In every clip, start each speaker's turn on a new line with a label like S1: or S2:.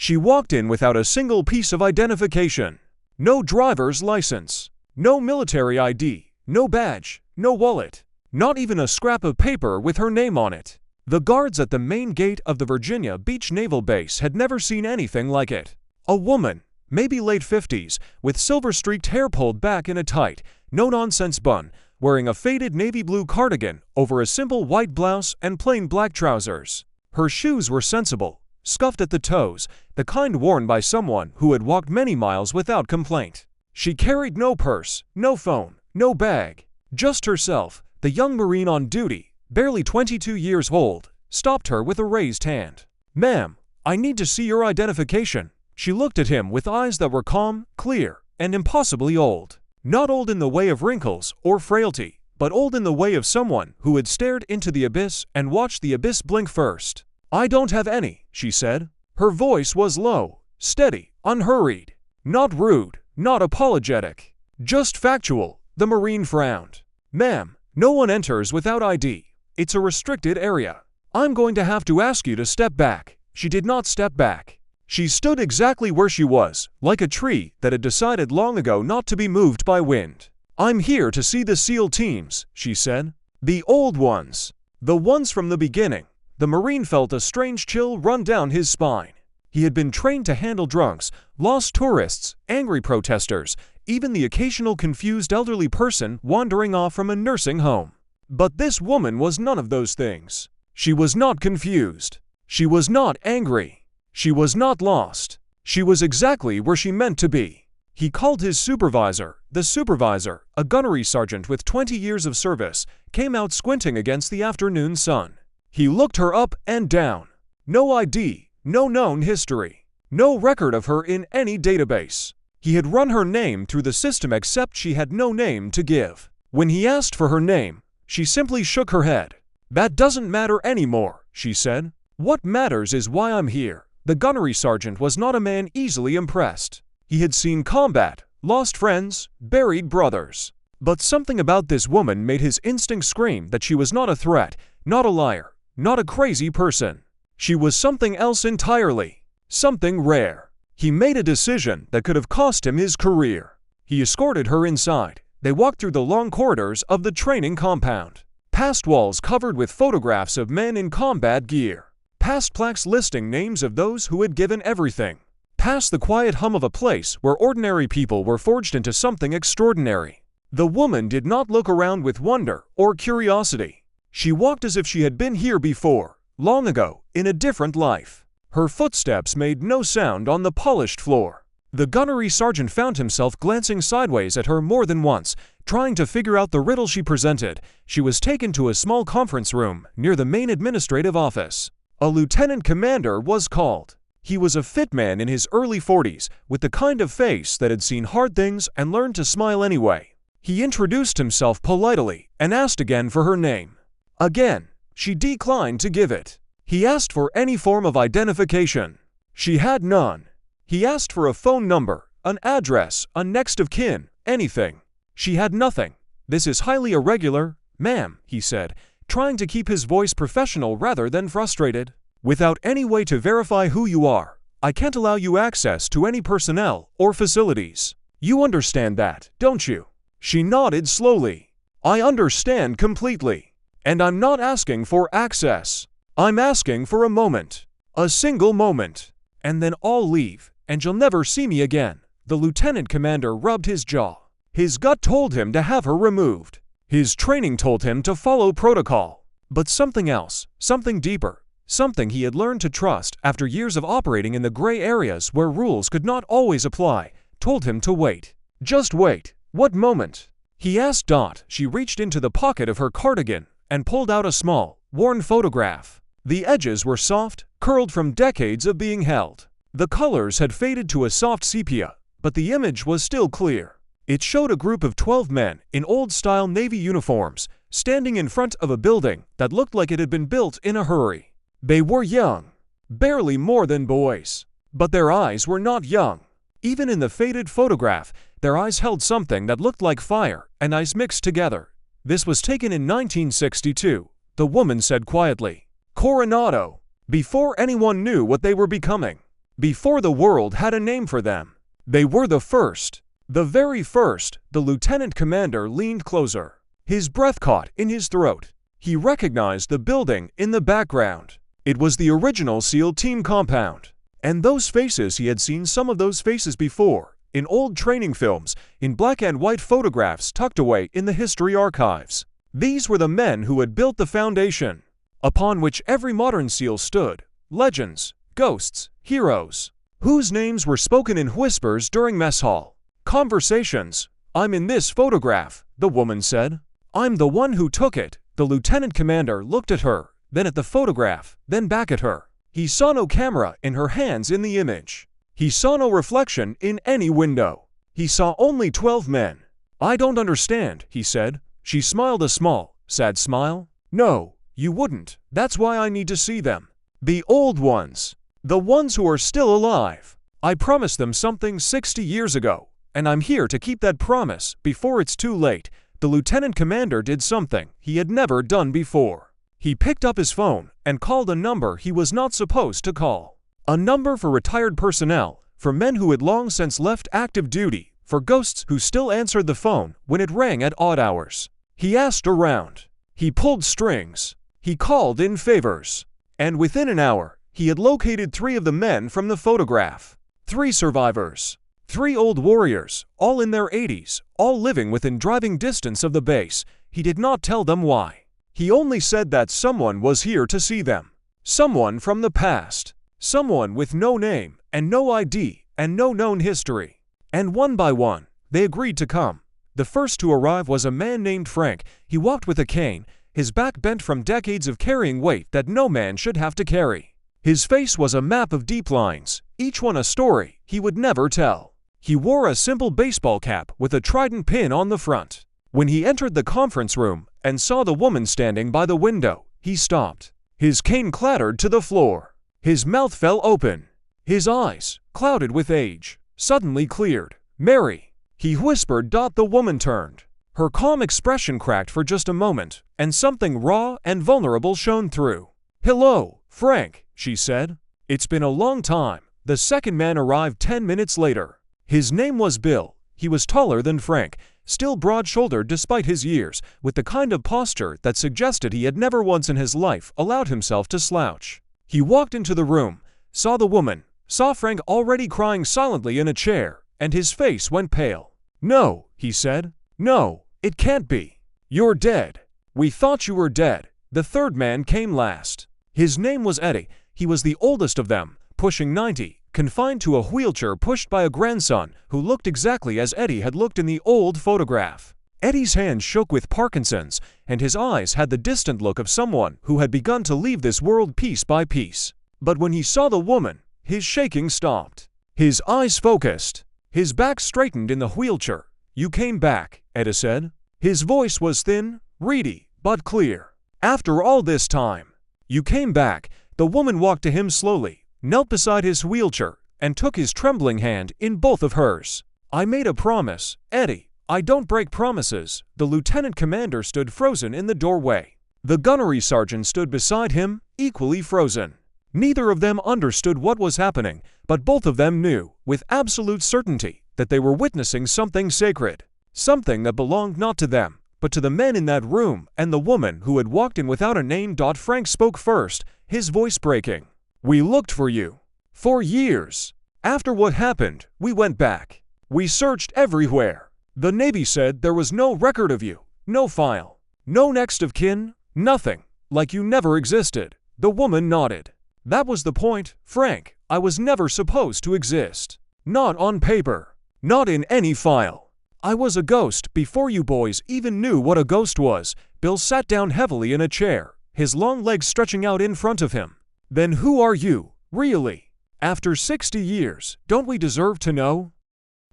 S1: She walked in without a single piece of identification. No driver's license. No military ID. No badge. No wallet. Not even a scrap of paper with her name on it. The guards at the main gate of the Virginia Beach Naval Base had never seen anything like it. A woman, maybe late 50s, with silver-streaked hair pulled back in a tight, no-nonsense bun, wearing a faded navy blue cardigan over a simple white blouse and plain black trousers. Her shoes were sensible, scuffed at the toes, the kind worn by someone who had walked many miles without complaint. She carried no purse, no phone, no bag. Just herself, the young Marine on duty, barely 22 years old, stopped her with a raised hand. "Ma'am, I need to see your identification." She looked at him with eyes that were calm, clear, and impossibly old. Not old in the way of wrinkles or frailty, but old in the way of someone who had stared into the abyss and watched the abyss blink first. "I don't have any," she said. Her voice was low, steady, unhurried. Not rude, not apologetic. Just factual. The Marine frowned. "Ma'am, no one enters without ID. It's a restricted area. I'm going to have to ask you to step back." She did not step back. She stood exactly where she was, like a tree that had decided long ago not to be moved by wind. "I'm here to see the SEAL teams," she said. "The old ones. The ones from the beginning." The Marine felt a strange chill run down his spine. He had been trained to handle drunks, lost tourists, angry protesters, even the occasional confused elderly person wandering off from a nursing home. But this woman was none of those things. She was not confused. She was not angry. She was not lost. She was exactly where she meant to be. He called his supervisor. The supervisor, a gunnery sergeant with 20 years of service, came out squinting against the afternoon sun. He looked her up and down. No ID, no known history, no record of her in any database. He had run her name through the system except she had no name to give. When he asked for her name, she simply shook her head. "That doesn't matter anymore," she said. "What matters is why I'm here." The gunnery sergeant was not a man easily impressed. He had seen combat, lost friends, buried brothers. But something about this woman made his instinct scream that she was not a threat, not a liar, not a crazy person. She was something else entirely. Something rare. He made a decision that could have cost him his career. He escorted her inside. They walked through the long corridors of the training compound. Past walls covered with photographs of men in combat gear. Past plaques listing names of those who had given everything. Past the quiet hum of a place where ordinary people were forged into something extraordinary. The woman did not look around with wonder or curiosity. She walked as if she had been here before, long ago, in a different life. Her footsteps made no sound on the polished floor. The gunnery sergeant found himself glancing sideways at her more than once, trying to figure out the riddle she presented. She was taken to a small conference room near the main administrative office. A lieutenant commander was called. He was a fit man in his early 40s, with the kind of face that had seen hard things and learned to smile anyway. He introduced himself politely and asked again for her name. Again, she declined to give it. He asked for any form of identification. She had none. He asked for a phone number, an address, a next of kin, anything. She had nothing. "This is highly irregular, ma'am," he said, trying to keep his voice professional rather than frustrated. "Without any way to verify who you are, I can't allow you access to any personnel or facilities. You understand that, don't you?" She nodded slowly. "I understand completely. And I'm not asking for access. I'm asking for a moment. A single moment. And then I'll leave, and you'll never see me again." The lieutenant commander rubbed his jaw. His gut told him to have her removed. His training told him to follow protocol. But something else, something deeper, something he had learned to trust after years of operating in the gray areas where rules could not always apply, told him to wait. Just wait. What moment? He asked. She reached into the pocket of her cardigan and pulled out a small, worn photograph. The edges were soft, curled from decades of being held. The colors had faded to a soft sepia, but the image was still clear. It showed a group of 12 men in old-style Navy uniforms, standing in front of a building that looked like it had been built in a hurry. They were young, barely more than boys. But their eyes were not young. Even in the faded photograph, their eyes held something that looked like fire and ice mixed together. "This was taken in 1962, the woman said quietly. "Coronado. Before anyone knew what they were becoming. before the world had a name for them. They were the first. The very first. The lieutenant commander leaned closer. His breath caught in his throat. He recognized the building in the background. It was the original SEAL team compound. And those faces, he had seen some of those faces before, in old training films, in black and white photographs tucked away in the history archives. These were the men who had built the foundation, upon which every modern SEAL stood. Legends, ghosts, heroes, whose names were spoken in whispers during mess hall conversations. "I'm in this photograph," the woman said. "I'm the one who took it." The lieutenant commander looked at her, then at the photograph, then back at her. He saw no camera in her hands in the image. He saw no reflection in any window. He saw only 12 men. "I don't understand," he said. She smiled a small, sad smile. "No, you wouldn't. That's why I need to see them. The old ones. The ones who are still alive. I promised them something 60 years ago, and I'm here to keep that promise before it's too late." The lieutenant commander did something he had never done before. He picked up his phone and called a number he was not supposed to call. A number for retired personnel, for men who had long since left active duty, for ghosts who still answered the phone when it rang at odd hours. He asked around. He pulled strings. He called in favors. And within an hour, he had located 3 of the men from the photograph. 3 survivors. 3 old warriors, all in their 80s, all living within driving distance of the base. He did not tell them why. He only said that someone was here to see them. Someone from the past. Someone with no name, and no ID, and no known history. And one by one, they agreed to come. The first to arrive was a man named Frank. He walked with a cane, his back bent from decades of carrying weight that no man should have to carry. His face was a map of deep lines, each one a story he would never tell. He wore a simple baseball cap with a trident pin on the front. When he entered the conference room and saw the woman standing by the window, he stopped. His cane clattered to the floor. His mouth fell open. His eyes, clouded with age, suddenly cleared. "Mary," he whispered. The woman turned. Her calm expression cracked for just a moment, and something raw and vulnerable shone through. "Hello, Frank," she said. "It's been a long time." The second man arrived 10 minutes later. His name was Bill. He was taller than Frank, still broad-shouldered despite his years, with the kind of posture that suggested he had never once in his life allowed himself to slouch. He walked into the room, saw the woman, saw Frank already crying silently in a chair, and his face went pale. "No," he said. "No, it can't be. You're dead. We thought you were dead." The third man came last. His name was Eddie. He was the oldest of them, pushing 90, confined to a wheelchair pushed by a grandson who looked exactly as Eddie had looked in the old photograph. Eddie's hand shook with Parkinson's, and his eyes had the distant look of someone who had begun to leave this world piece by piece. But when he saw the woman, his shaking stopped. His eyes focused. His back straightened in the wheelchair. "You came back," Eddie said. His voice was thin, reedy, but clear. "After all this time, you came back." The woman walked to him slowly, knelt beside his wheelchair, and took his trembling hand in both of hers. "I made a promise, Eddie. I don't break promises." The lieutenant commander stood frozen in the doorway. The gunnery sergeant stood beside him, equally frozen. Neither of them understood what was happening, but both of them knew, with absolute certainty, that they were witnessing something sacred. Something that belonged not to them, but to the men in that room and the woman who had walked in without a name. Frank spoke first, his voice breaking. "We looked for you. For years. After what happened, we went back. We searched everywhere. The Navy said there was no record of you, no file, no next of kin, nothing, like you never existed." The woman nodded. "That was the point, Frank. I was never supposed to exist. Not on paper. Not in any file. I was a ghost before you boys even knew what a ghost was." Bill sat down heavily in a chair, his long legs stretching out in front of him. "Then who are you, really? After 60 years, don't we deserve to know?"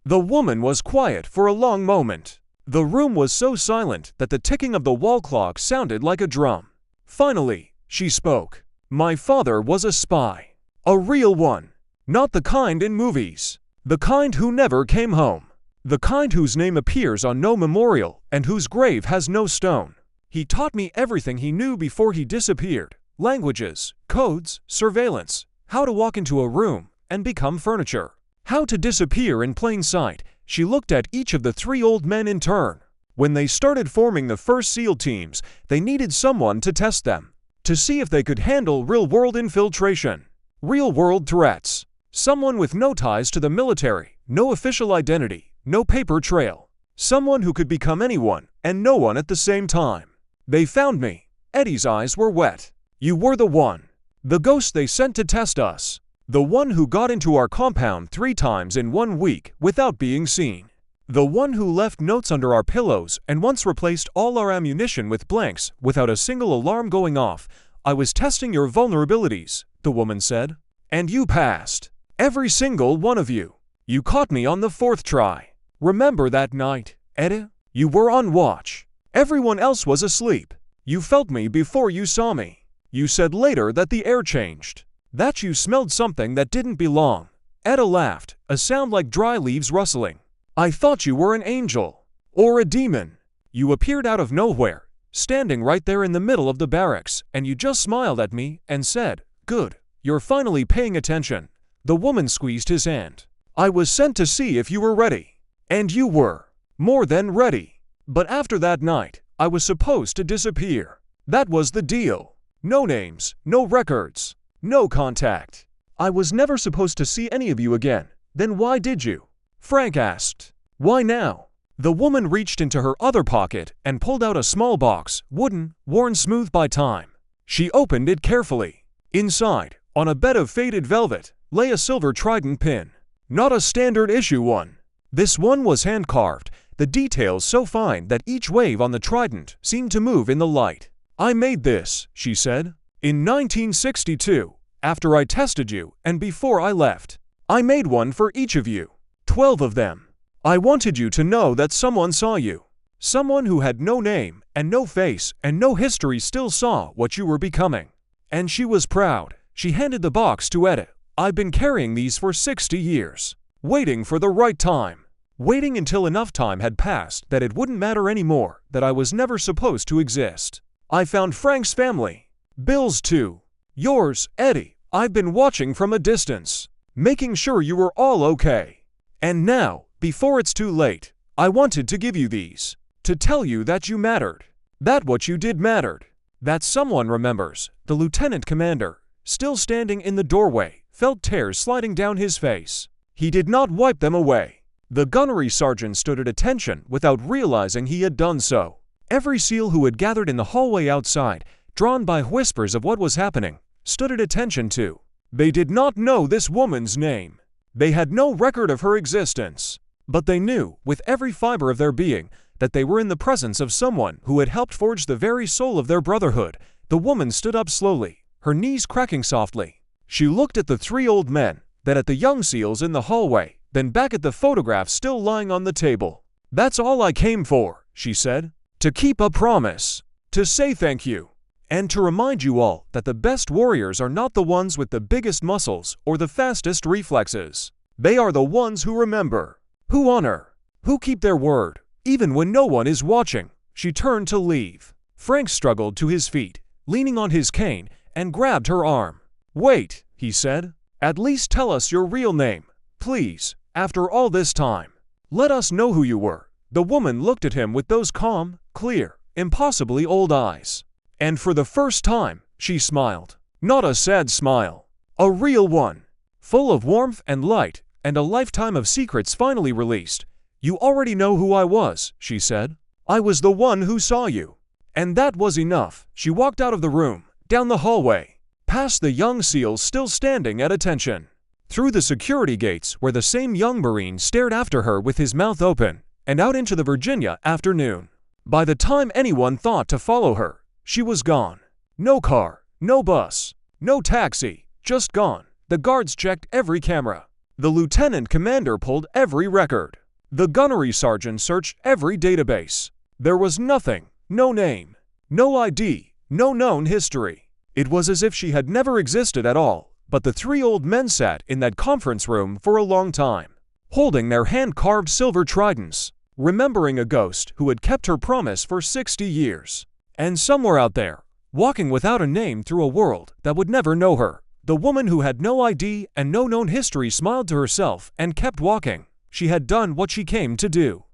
S1: The woman was quiet for a long moment. The room was so silent that the ticking of the wall clock sounded like a drum. Finally, she spoke. "My father was a spy. A real one. Not the kind in movies. The kind who never came home. The kind whose name appears on no memorial and whose grave has no stone. He taught me everything he knew before he disappeared. Languages, codes, surveillance, how to walk into a room and become furniture. How to disappear in plain sight. She looked at each of the three old men in turn. When they started forming the first SEAL teams, they needed someone to test them, to see if they could handle real-world infiltration, real-world threats. Someone with no ties to the military, no official identity, no paper trail. Someone who could become anyone and no one at the same time. They found me. Eddie's eyes were wet. You were the one. The ghost they sent to test us. The one who got into our compound 3 times in 1 week without being seen. The one who left notes under our pillows and once replaced all our ammunition with blanks without a single alarm going off. I was testing your vulnerabilities, the woman said. And you passed. Every single one of you. You caught me on the 4th try. Remember that night, Eddie? You were on watch. Everyone else was asleep. You felt me before you saw me. You said later that the air changed. That you smelled something that didn't belong. Etta laughed, a sound like dry leaves rustling. I thought you were an angel. Or a demon. You appeared out of nowhere, standing right there in the middle of the barracks, and you just smiled at me and said, "Good, you're finally paying attention." The woman squeezed his hand. I was sent to see if you were ready. And you were. More than ready. But after that night, I was supposed to disappear. That was the deal. No names, no records, no contact. I was never supposed to see any of you again. Then why did you? Frank asked. Why now? The woman reached into her other pocket and pulled out a small box, wooden, worn smooth by time. She opened it carefully. Inside, on a bed of faded velvet, lay a silver trident pin. Not a standard issue one. This one was hand-carved, the details so fine that each wave on the trident seemed to move in the light. I made this, she said, in 1962, after I tested you and before I left. I made one for each of you. 12 of them. I wanted you to know that someone saw you. Someone who had no name and no face and no history still saw what you were becoming. And she was proud. She handed the box to Etta. I've been carrying these for 60 years. Waiting for the right time. Waiting until enough time had passed that it wouldn't matter anymore, that I was never supposed to exist. I found Frank's family. Bill's too. Yours, Eddie. I've been watching from a distance, making sure you were all okay. And now, before it's too late, I wanted to give you these. To tell you that you mattered. That what you did mattered. That someone remembers. The lieutenant commander, still standing in the doorway, felt tears sliding down his face. He did not wipe them away. The gunnery sergeant stood at attention without realizing he had done so. Every SEAL who had gathered in the hallway outside, drawn by whispers of what was happening, stood at attention too. They did not know this woman's name. They had no record of her existence. But they knew, with every fiber of their being, that they were in the presence of someone who had helped forge the very soul of their brotherhood. The woman stood up slowly, her knees cracking softly. She looked at the 3 old men, then at the young SEALs in the hallway, then back at the photograph still lying on the table. That's all I came for, she said. To keep a promise. To say thank you. And to remind you all that the best warriors are not the ones with the biggest muscles or the fastest reflexes. They are the ones who remember, who honor, who keep their word, even when no one is watching. She turned to leave. Frank struggled to his feet, leaning on his cane, and grabbed her arm. Wait, he said. At least tell us your real name, please. After all this time, let us know who you were. The woman looked at him with those calm, clear, impossibly old eyes. And for the first time, she smiled. Not a sad smile. A real one. Full of warmth and light, and a lifetime of secrets finally released. You already know who I was, she said. I was the one who saw you. And that was enough. She walked out of the room, down the hallway, past the young SEALs still standing at attention. Through the security gates where the same young Marine stared after her with his mouth open, and out into the Virginia afternoon. By the time anyone thought to follow her, she was gone. No car, no bus, no taxi, just gone. The guards checked every camera. The lieutenant commander pulled every record. The gunnery sergeant searched every database. There was nothing, no name, no ID, no known history. It was as if she had never existed at all. But the 3 old men sat in that conference room for a long time, holding their hand-carved silver tridents, remembering a ghost who had kept her promise for 60 years. And somewhere out there, walking without a name through a world that would never know her, The woman who had no ID and no known history smiled to herself and kept walking. She had done what she came to do.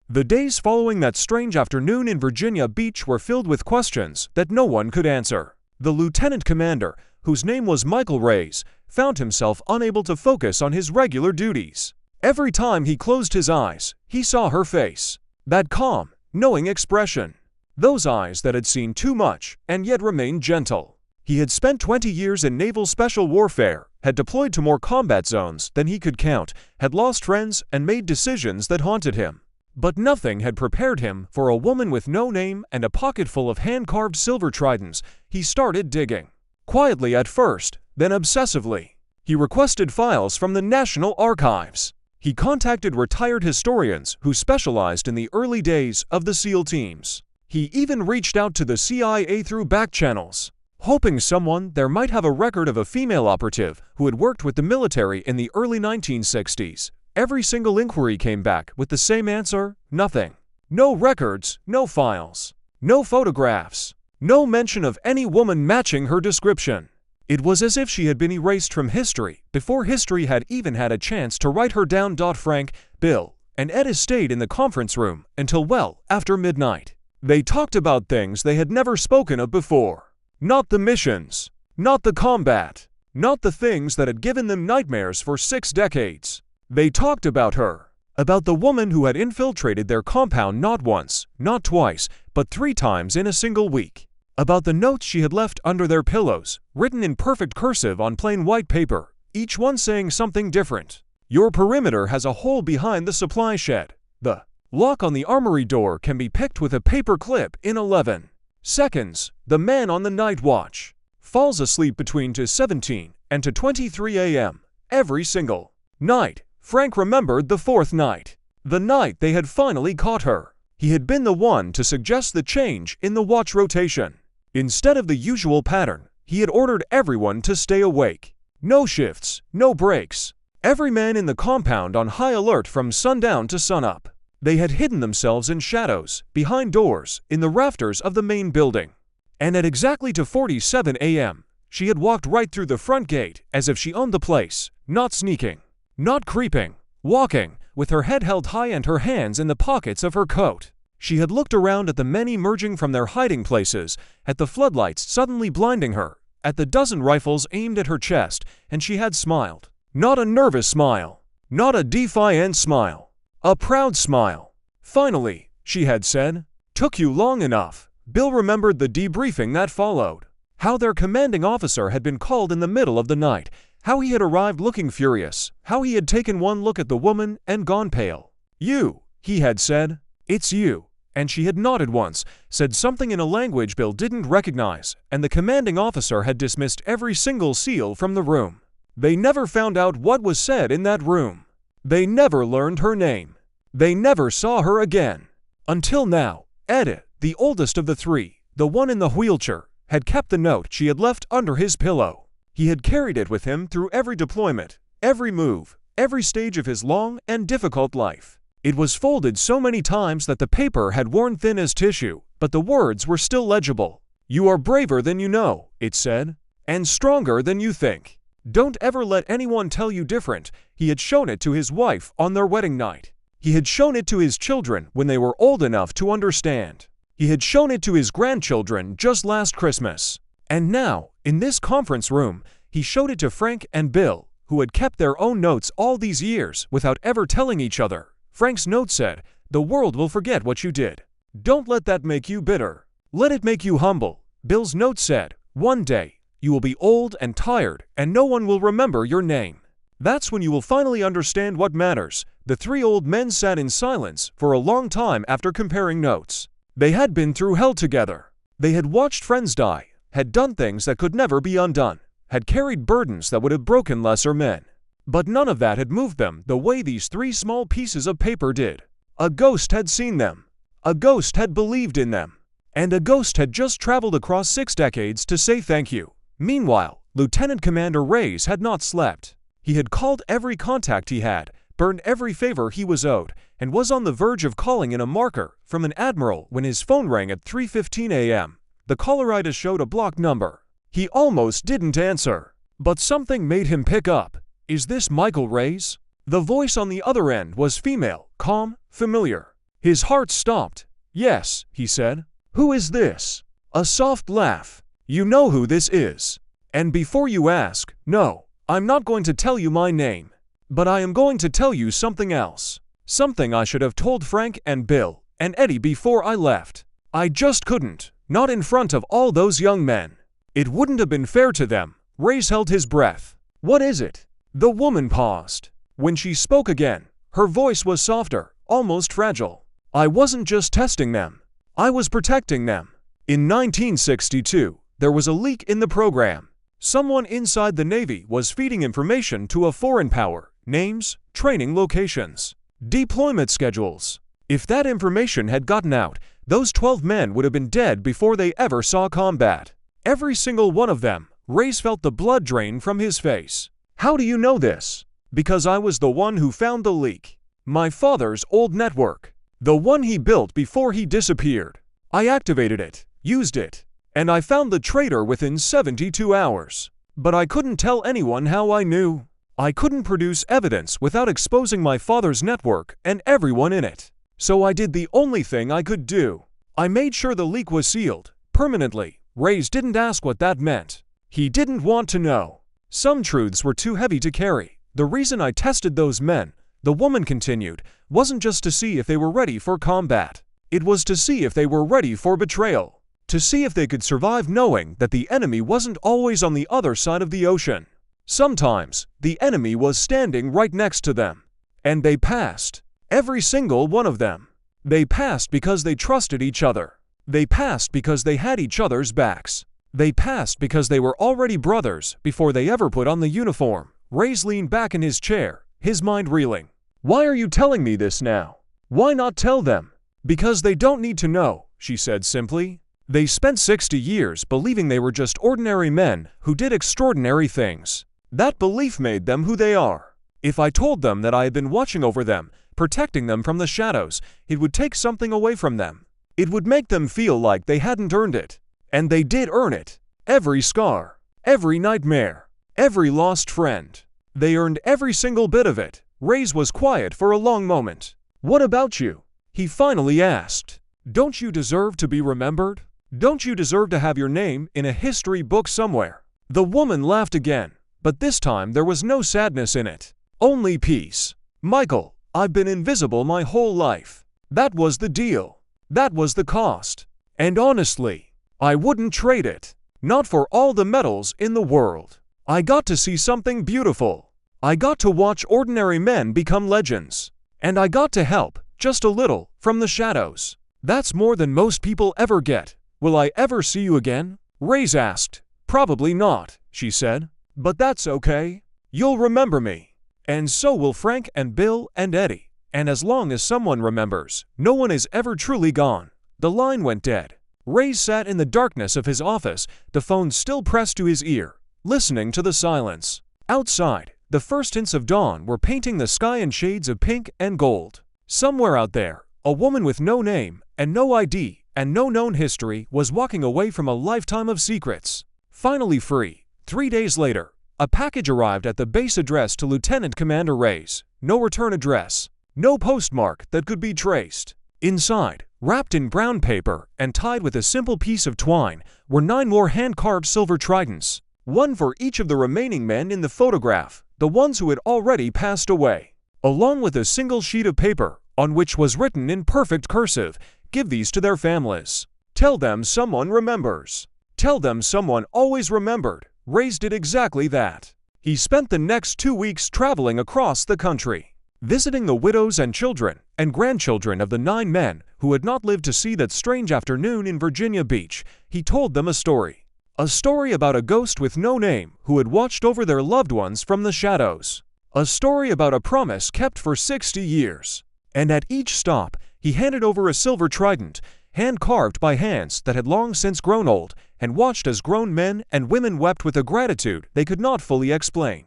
S1: The days following that strange afternoon in Virginia Beach were filled with questions that no one could answer. The lieutenant commander, whose name was Michael Reyes, found himself unable to focus on his regular duties. Every time he closed his eyes, he saw her face. That calm, knowing expression. Those eyes that had seen too much and yet remained gentle. He had spent 20 years in naval special warfare, had deployed to more combat zones than he could count, had lost friends and made decisions that haunted him. But nothing had prepared him for a woman with no name and a pocket full of hand-carved silver tridents. He started digging. Quietly at first, then obsessively. He requested files from the National Archives. He contacted retired historians who specialized in the early days of the SEAL teams. He even reached out to the CIA through back channels, hoping someone there might have a record of a female operative who had worked with the military in the early 1960s. Every single inquiry came back with the same answer: nothing. No records, no files, no photographs, no mention of any woman matching her description. It was as if she had been erased from history before history had even had a chance to write her down. Frank, Bill, and Ed stayed in the conference room until well after midnight. They talked about things they had never spoken of before. Not the missions, not the combat, not the things that had given them nightmares for 6 decades. They talked about her, about the woman who had infiltrated their compound not once, not twice, but 3 times in a single week. About the notes she had left under their pillows, written in perfect cursive on plain white paper, each one saying something different. Your perimeter has a hole behind the supply shed. The lock on the armory door can be picked with a paper clip in 11 seconds. The man on the night watch falls asleep between 2:17 and 2:23 a.m. every single night. Frank remembered the 4th night, the night they had finally caught her. He had been the one to suggest the change in the watch rotation. Instead of the usual pattern, he had ordered everyone to stay awake. No shifts, no breaks. Every man in the compound on high alert from sundown to sunup. They had hidden themselves in shadows, behind doors, in the rafters of the main building. And at exactly 2:47 a.m., she had walked right through the front gate as if she owned the place, not sneaking, not creeping, walking, with her head held high and her hands in the pockets of her coat. She had looked around at the men emerging from their hiding places, at the floodlights suddenly blinding her, at the dozen rifles aimed at her chest, and she had smiled. Not a nervous smile, not a defiant smile, a proud smile. Finally, she had said, "Took you long enough." Bill remembered the debriefing that followed. How their commanding officer had been called in the middle of the night, how he had arrived looking furious, how he had taken one look at the woman and gone pale. "You," he had said. "It's you." And she had nodded once, said something in a language Bill didn't recognize, and the commanding officer had dismissed every single SEAL from the room. They never found out what was said in that room. They never learned her name. They never saw her again. Until now, Ed, the oldest of the 3, the one in the wheelchair, had kept the note she had left under his pillow. He had carried it with him through every deployment, every move, every stage of his long and difficult life. It was folded so many times that the paper had worn thin as tissue, but the words were still legible. "You are braver than you know," it said, "and stronger than you think. Don't ever let anyone tell you different." He had shown it to his wife on their wedding night. He had shown it to his children when they were old enough to understand. He had shown it to his grandchildren just last Christmas. And now, in this conference room, he showed it to Frank and Bill, who had kept their own notes all these years without ever telling each other. Frank's note said, "The world will forget what you did. Don't let that make you bitter. Let it make you humble." Bill's note said, "One day, you will be old and tired, and no one will remember your name. That's when you will finally understand what matters." The 3 old men sat in silence for a long time after comparing notes. They had been through hell together. They had watched friends die, had done things that could never be undone, had carried burdens that would have broken lesser men. But none of that had moved them the way these 3 small pieces of paper did. A ghost had seen them. A ghost had believed in them. And a ghost had just traveled across 6 decades to say thank you. Meanwhile, Lieutenant Commander Reyes had not slept. He had called every contact he had, burned every favor he was owed, and was on the verge of calling in a marker from an admiral when his phone rang at 3:15 a.m. The caller ID showed a blocked number. He almost didn't answer. But something made him pick up. Is this Michael Ray's? The voice on the other end was female, calm, familiar. His heart stopped. Yes, he said. Who is this? A soft laugh. You know who this is. And before you ask, no, I'm not going to tell you my name. But I am going to tell you something else. Something I should have told Frank and Bill and Eddie before I left. I just couldn't, not in front of all those young men. It wouldn't have been fair to them. Ray's held his breath. What is it? The woman paused. When she spoke again, her voice was softer, almost fragile. I wasn't just testing them. I was protecting them. In 1962, there was a leak in the program. Someone inside the Navy was feeding information to a foreign power, names, training locations, deployment schedules. If that information had gotten out, those 12 men would have been dead before they ever saw combat. Every single one of them. Ray's felt the blood drain from his face. How do you know this? Because I was the one who found the leak. My father's old network. The one he built before he disappeared. I activated it, used it, and I found the traitor within 72 hours. But I couldn't tell anyone how I knew. I couldn't produce evidence without exposing my father's network and everyone in it. So I did the only thing I could do. I made sure the leak was sealed, permanently. Ray's didn't ask what that meant. He didn't want to know. Some truths were too heavy to carry. The reason I tested those men, the woman continued, wasn't just to see if they were ready for combat. It was to see if they were ready for betrayal. To see if they could survive knowing that the enemy wasn't always on the other side of the ocean. Sometimes, the enemy was standing right next to them. And they passed. Every single one of them. They passed because they trusted each other. They passed because they had each other's backs. They passed because they were already brothers before they ever put on the uniform. Ray's leaned back in his chair, his mind reeling. Why are you telling me this now? Why not tell them? Because they don't need to know, she said simply. They spent 60 years believing they were just ordinary men who did extraordinary things. That belief made them who they are. If I told them that I had been watching over them, protecting them from the shadows, it would take something away from them. It would make them feel like they hadn't earned it. And they did earn it. Every scar, every nightmare, every lost friend. They earned every single bit of it. Ray's was quiet for a long moment. What about you? He finally asked. Don't you deserve to be remembered? Don't you deserve to have your name in a history book somewhere? The woman laughed again, but this time there was no sadness in it. Only peace. Michael, I've been invisible my whole life. That was the deal. That was the cost. And honestly, I wouldn't trade it. Not for all the medals in the world. I got to see something beautiful. I got to watch ordinary men become legends. And I got to help, just a little, from the shadows. That's more than most people ever get. Will I ever see you again? Ray's asked. Probably not, she said. But that's okay. You'll remember me. And so will Frank and Bill and Eddie. And as long as someone remembers, no one is ever truly gone. The line went dead. Ray sat in the darkness of his office, the phone still pressed to his ear, listening to the silence. Outside, the first hints of dawn were painting the sky in shades of pink and gold. Somewhere out there, a woman with no name and no ID and no known history was walking away from a lifetime of secrets. Finally free, 3 days later, a package arrived at the base addressed to Lieutenant Commander Ray's. No return address. No postmark that could be traced. Inside, wrapped in brown paper and tied with a simple piece of twine, were 9 more hand-carved silver tridents. One for each of the remaining men in the photograph, the ones who had already passed away. Along with a single sheet of paper, on which was written in perfect cursive, "Give these to their families. Tell them someone remembers. Tell them someone always remembered." Ray did exactly that. He spent the next 2 weeks traveling across the country, visiting the widows and children and grandchildren of the 9 men who had not lived to see that strange afternoon in Virginia Beach. He told them a story. A story about a ghost with no name who had watched over their loved ones from the shadows. A story about a promise kept for 60 years. And at each stop, he handed over a silver trident, hand-carved by hands that had long since grown old, and watched as grown men and women wept with a gratitude they could not fully explain.